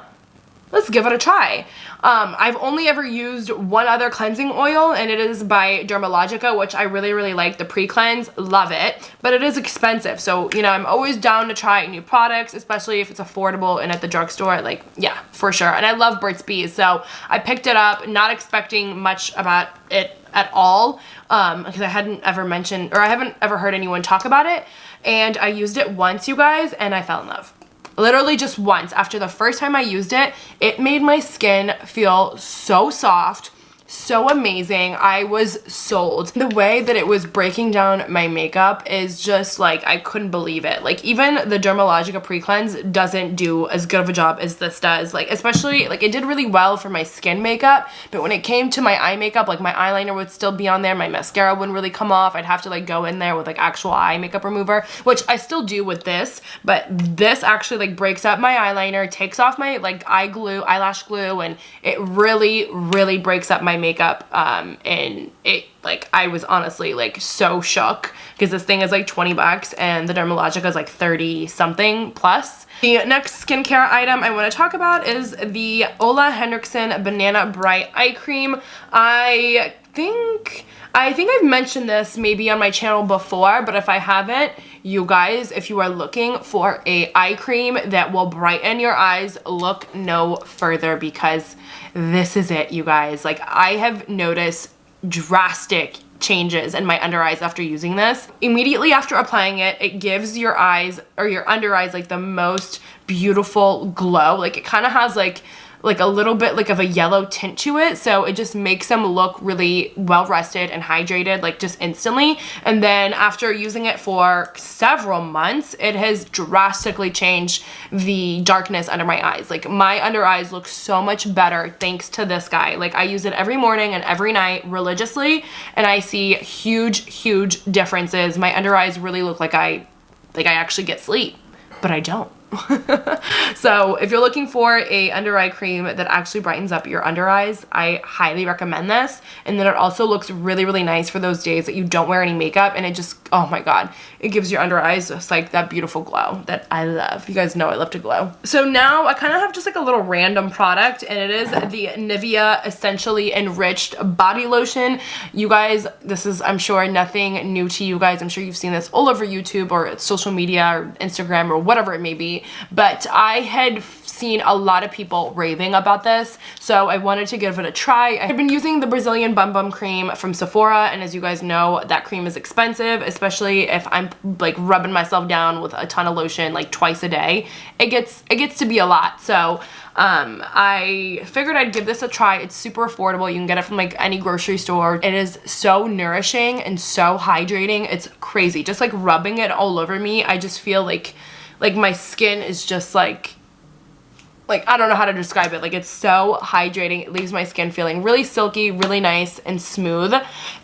let's give it a try. I've only ever used one other cleansing oil, and it is by Dermalogica, which I really, really like. The pre-cleanse, love it, but it is expensive. So, you know, I'm always down to try new products, especially if it's affordable and at the drugstore. Like, yeah, for sure. And I love Burt's Bees, so I picked it up, not expecting much about it at all, because I hadn't ever mentioned, or I haven't ever heard anyone talk about it. And I used it once, you guys, and I fell in love. Literally just once. After the first time I used it, it made my skin feel so soft, so amazing. I was sold. The way that it was breaking down my makeup is just like, I couldn't believe it. Like, even the Dermalogica pre-cleanse doesn't do as good of a job as this does. Like, especially, like, it did really well for my skin makeup, but when it came to my eye makeup, like, my eyeliner would still be on there, my mascara wouldn't really come off. I'd have to, like, go in there with, like, actual eye makeup remover, which I still do with this, but this actually, like, breaks up my eyeliner, takes off my, like, eyelash glue, and it really, really breaks up my makeup. And it, like, I was honestly, like, so shook, because this thing is like 20 bucks and the Dermalogica is like 30 something plus. The next skincare item I want to talk about is the Ole Henriksen Banana Bright Eye Cream. I think I've mentioned this maybe on my channel before, but if I haven't, you guys, if you are looking for a eye cream that will brighten your eyes, look no further, because this is it, you guys. Like, I have noticed drastic changes in my under eyes after using this. Immediately after applying it, it gives your eyes, or your under eyes, like the most beautiful glow. Like, it kind of has like a little bit like of a yellow tint to it, so it just makes them look really well rested and hydrated, like, just instantly. And then after using it for several months, it has drastically changed the darkness under my eyes. Like, my under eyes look so much better thanks to this guy. Like, I use it every morning and every night religiously, and I see huge differences. My under eyes really look like I actually get sleep, but I don't. So if you're looking for a under eye cream that actually brightens up your under eyes, I highly recommend this. And then it also looks really, really nice for those days that you don't wear any makeup, and it just, oh my god, it gives your under eyes just like that beautiful glow that I love. You guys know I love to glow. So now I kind of have just like a little random product, and it is the Nivea Essentially Enriched Body Lotion. You guys, this is, I'm sure, nothing new to you guys. I'm sure you've seen this all over YouTube or social media or Instagram or whatever it may be. But I had seen a lot of people raving about this, so I wanted to give it a try. I've been using the Brazilian Bum Bum cream from Sephora, and as you guys know, that cream is expensive, especially if I'm like rubbing myself down with a ton of lotion like twice a day. It gets to be a lot. So I figured I'd give this a try. It's super affordable. You can get it from like any grocery store. It is so nourishing and so hydrating. It's crazy. Just like rubbing it all over me, I just feel like my skin is just like I don't know how to describe it. Like, it's so hydrating. It leaves my skin feeling really silky, really nice and smooth.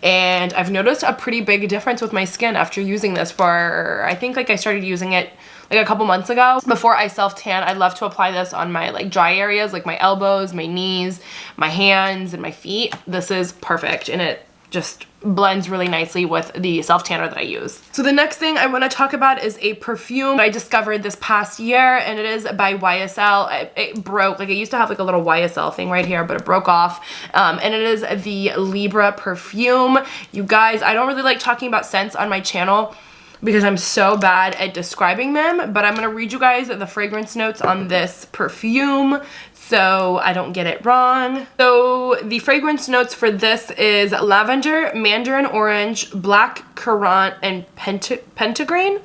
And I've noticed a pretty big difference with my skin after using this for, I think like I started using it like a couple months ago. Before I self-tan, I love to apply this on my like dry areas, like my elbows, my knees, my hands, and my feet. This is perfect, and it just blends really nicely with the self-tanner that I use. So the next thing I want to talk about is a perfume I discovered this past year, and it is by YSL. It broke, like, it used to have like a little YSL thing right here, but it broke off, and it is the Libra perfume. You guys, I don't really like talking about scents on my channel because I'm so bad at describing them, but I'm gonna read you guys the fragrance notes on this perfume so I don't get it wrong. So the fragrance notes for this is lavender, mandarin orange, black currant, and pentagrane?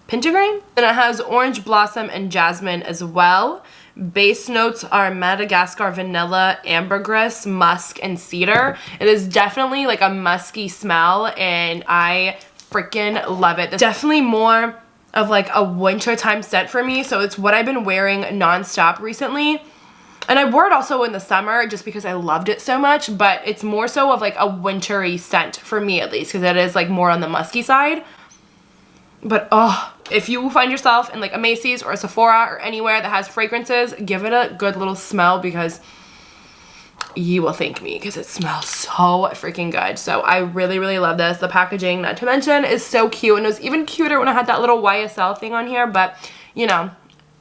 Then it has orange blossom and jasmine as well. Base notes are Madagascar vanilla, ambergris, musk, and cedar. It is definitely like a musky smell, and I freaking love it. It's definitely more of like a wintertime scent for me, so it's what I've been wearing non-stop recently. And I wore it also in the summer just because I loved it so much, but it's more so of like a wintry scent for me, at least, because it is like more on the musky side. But oh, if you find yourself in like a Macy's or a Sephora or anywhere that has fragrances, give it a good little smell, because you will thank me, because it smells so freaking good. So I really, really love this. The packaging, not to mention, is so cute, and it was even cuter when I had that little YSL thing on here, but you know,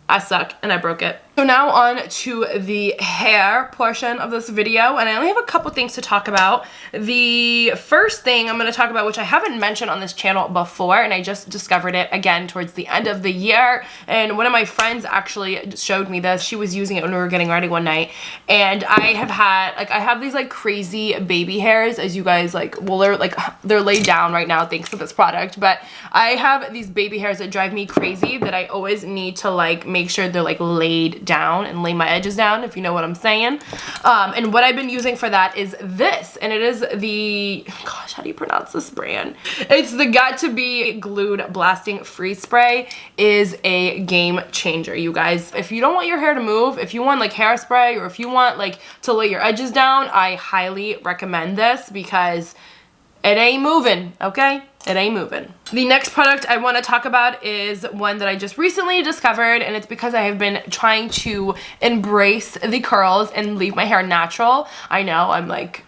I suck and I broke it. So now on to the hair portion of this video, and I only have a couple things to talk about. The first thing I'm going to talk about, which I haven't mentioned on this channel before, and I just discovered it again towards the end of the year, and one of my friends actually showed me this. She was using it when we were getting ready one night, and I have these like crazy baby hairs, as you guys well, they're laid down right now thanks to this product, but I have these baby hairs that drive me crazy that I always need to like make sure they're like laid down and lay my edges down, if you know what I'm saying. And what I've been using for that is this, and it is the, gosh, how do you pronounce this brand? It's the Got to Be Glued Blasting Freeze Spray. Is a game changer, you guys. If you don't want your hair to move, if you want like hairspray, or if you want like to lay your edges down, I highly recommend this because it ain't moving, okay? It ain't moving. The next product I want to talk about is one that I just recently discovered, and it's because I have been trying to embrace the curls and leave my hair natural. I know, I'm like,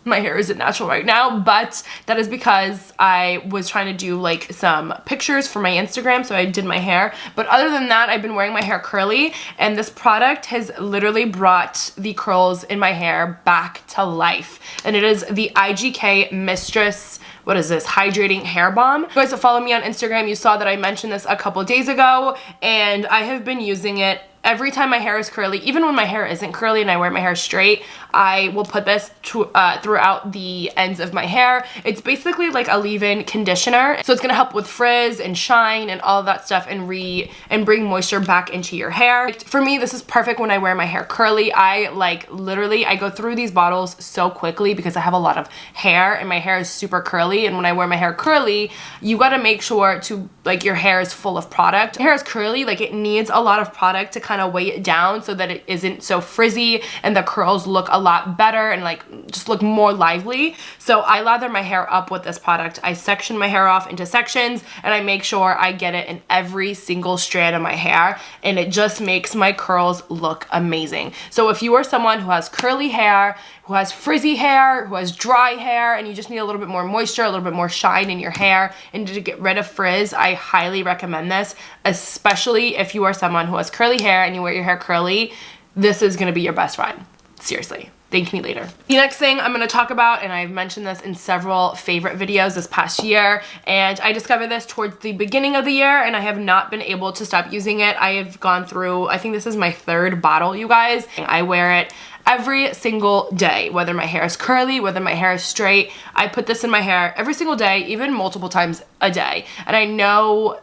my hair isn't natural right now, but that is because I was trying to do like some pictures for my Instagram, so I did my hair. But other than that, I've been wearing my hair curly, and this product has literally brought the curls in my hair back to life. And it is the IGK Mistress, what is this, hydrating hair balm. You guys that follow me on Instagram, you saw that I mentioned this a couple days ago, and I have been using it every time my hair is curly. Even when my hair isn't curly and I wear my hair straight, I will put this throughout the ends of my hair. It's basically like a leave-in conditioner, so it's gonna help with frizz and shine and all of that stuff, and bring moisture back into your hair. For me, this is perfect when I wear my hair curly. I literally go through these bottles so quickly because I have a lot of hair and my hair is super curly, and when I wear my hair curly, you gotta make sure to your hair is full of product. Hair is curly, it needs a lot of product to kind of weigh it down so that it isn't so frizzy and the curls look a lot better and just look more lively. So I lather my hair up with this product. I section my hair off into sections, and I make sure I get it in every single strand of my hair, and it just makes my curls look amazing. So if you are someone who has curly hair, who has frizzy hair, who has dry hair, and you just need a little bit more moisture, a little bit more shine in your hair, and to get rid of frizz, I highly recommend this, especially if you are someone who has curly hair and you wear your hair curly. This is gonna be your best friend. Seriously. Thank me later. The next thing I'm going to talk about, and I've mentioned this in several favorite videos this past year, and I discovered this towards the beginning of the year, and I have not been able to stop using it. I have gone through, I think this is my 3rd bottle, you guys. I wear it every single day, whether my hair is curly, whether my hair is straight. I put this in my hair every single day, even multiple times a day. And I know,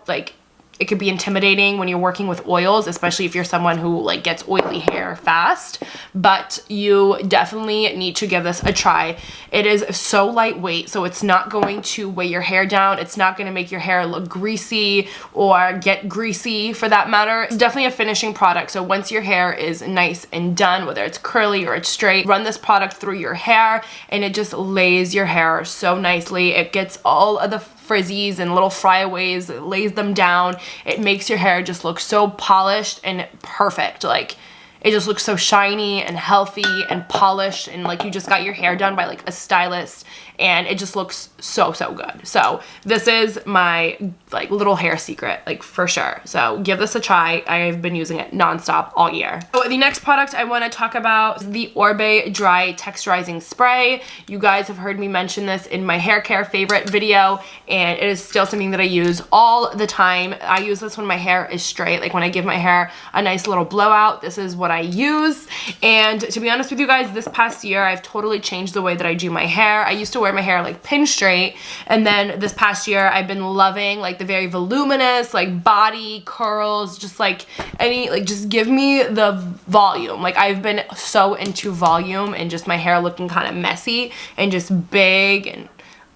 it could be intimidating when you're working with oils, especially if you're someone who gets oily hair fast, but you definitely need to give this a try. It is so lightweight, so it's not going to weigh your hair down. It's not going to make your hair look greasy or get greasy for that matter. It's definitely a finishing product. So once your hair is nice and done, whether it's curly or it's straight, run this product through your hair, and it just lays your hair so nicely. It gets all of the frizzies and little flyaways, it lays them down. It makes your hair just look so polished and perfect. It just looks so shiny and healthy and polished, and you just got your hair done by a stylist, and it just looks so good. So this is my little hair secret, for sure. So give this a try. I've been using it nonstop all year. So the next product I want to talk about is the Orbe Dry Texturizing Spray. You guys have heard me mention this in my hair care favorite video, and it is still something that I use all the time. I use this when my hair is straight, when I give my hair a nice little blowout. This is what I use. And to be honest with you guys, this past year I've totally changed the way that I do my hair. I used to wear my hair pin straight, and then this past year I've been loving the very voluminous body curls, just just give me the volume. I've been so into volume and just my hair looking kind of messy and just big, and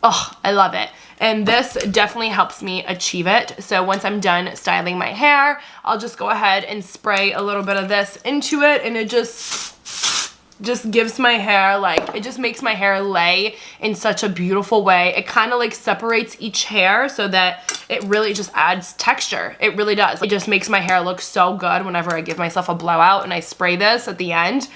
oh, I love it. And this definitely helps me achieve it. So once I'm done styling my hair, I'll just go ahead and spray a little bit of this into it, and it just gives my hair, it just makes my hair lay in such a beautiful way. It kind of separates each hair so that it really just adds texture. It really does. It just makes my hair look so good whenever I give myself a blowout and I spray this at the end.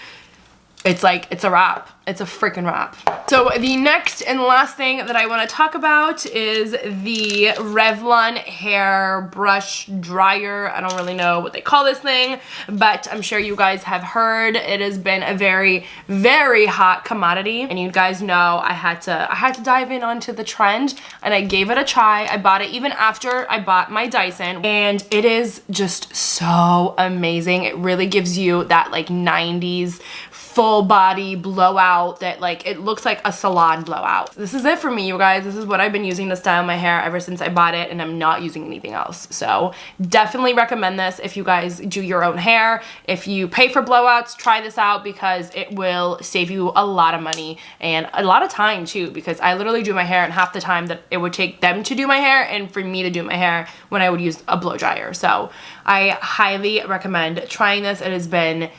It's it's a wrap. It's a freaking wrap. So the next and last thing that I want to talk about is the Revlon hair brush dryer. I don't really know what they call this thing, but I'm sure you guys have heard it has been a very, very hot commodity. And you guys know I had to dive in onto the trend, and I gave it a try. I bought it even after I bought my Dyson, and it is just so amazing. It really gives you that like 90s full body blowout that like it looks like a salon blowout. This is it for me, you guys. This is what I've been using to style my hair ever since I bought it, and I'm not using anything else. So definitely recommend this if you guys do your own hair. If you pay for blowouts, try this out because it will save you a lot of money and a lot of time too, because I literally do my hair in half the time that it would take them to do my hair and for me to do my hair when I would use a blow dryer. So I highly recommend trying this. It has been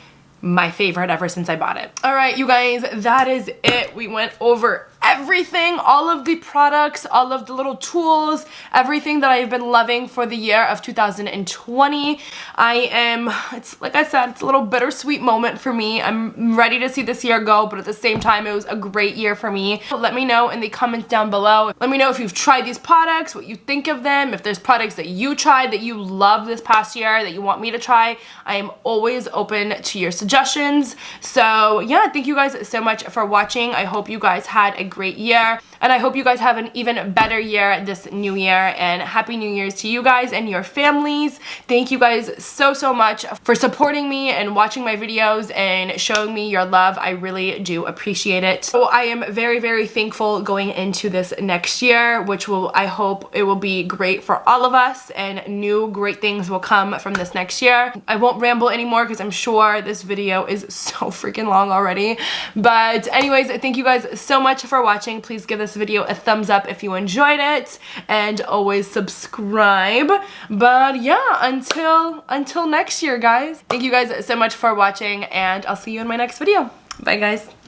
my favorite ever since I bought it. All right, you guys, that is it. We went over everything, all of the products, all of the little tools, everything that I've been loving for the year of 2020. It's like I said, it's a little bittersweet moment for me. I'm ready to see this year go, but at the same time, it was a great year for me. Let me know in the comments down below. Let me know if you've tried these products, what you think of them, if there's products that you tried that you love this past year that you want me to try. I am always open to your suggestions. So yeah, thank you guys so much for watching. I hope you guys had a great year, and I hope you guys have an even better year this new year, and happy New Year's to you guys and your families. Thank you guys so much for supporting me and watching my videos and showing me your love. I really do appreciate it. So I am very thankful going into this next year, which I hope it will be great for all of us, and new great things will come from this next year. I won't ramble anymore because I'm sure this video is so freaking long already. But anyways, thank you guys so much for watching. Please give this video a thumbs up if you enjoyed it, and always subscribe. But yeah, until next year, guys. Thank you guys so much for watching, and I'll see you in my next video. Bye, guys.